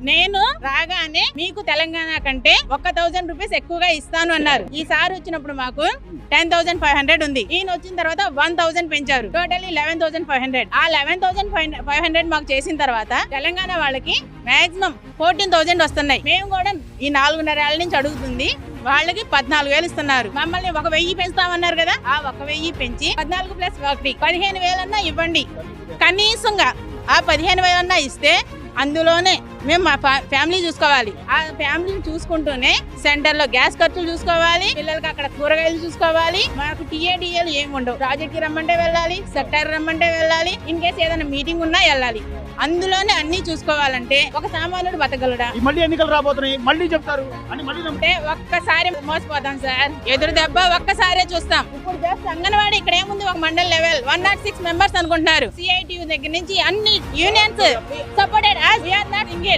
నేను రాగానే మీకు తెలంగాణ కంటే 1,000 రూపీస్ ఎక్కువగా ఇస్తాను అన్నారు. ఈసారి వచ్చినప్పుడు మాకు 10,500 ఉంది. ఈయన వచ్చిన తర్వాత 1,000 పెంచారు. టోటల్లీ 11,500. ఆ 11,500 మాకు చేసిన తర్వాత తెలంగాణ వాళ్ళకి మాక్సిమం 14,000 వస్తున్నాయి. మేము కూడా ఈ 4.5 ఏళ్ల నుంచి అడుగుతుంది వాళ్ళకి 14,000 ఇస్తున్నారు. మమ్మల్ని 1,000 పెంచుతామన్నారు కదా, ఆ 1,000 పెంచి 14 + 1 15,000 అన్నా ఇవ్వండి. కనీసంగా ఆ 15,000 అన్నా ఇస్తే అందులోనే మేము మా ఫ్యామిలీ చూసుకోవాలి. ఆ ఫ్యామిలీని చూసుకుంటూనే సెంటర్ లో గ్యాస్ ఖర్చులు చూసుకోవాలి, పిల్లలకి అక్కడ కూరగాయలు చూసుకోవాలి. మాకు టీఏడిఏలు ఏమి ఉండవు. ప్రాజెక్ట్ రమ్మంటే వెళ్ళాలి, సెక్టర్ రమ్మంటే వెళ్ళాలి, ఇన్ కేసు ఏదైనా మీటింగ్ ఉన్నా వెళ్ళాలి. అందులోనే అన్ని చూసుకోవాలంటే ఒక సామాన్యుడు బతకగలడా? మళ్ళీ ఎన్నికలు రాబోతున్నాయి, మళ్ళీ చెప్తారు అని మళ్ళీ అంటే ఒక్కసారి మోసపోతాం సార్. ఎదురు దెబ్బ ఒక్కసారే చూస్తాం. ఇప్పుడు జస్ట్ అంగన్వాడీ ఇక్కడ ఏముంది, ఒక మండల్ లెవెల్ 106 మెంబర్స్ అనుకుంటున్నారు. CITU దగ్గర నుంచి అన్ని యూనియన్స్ సపోర్టెడ్.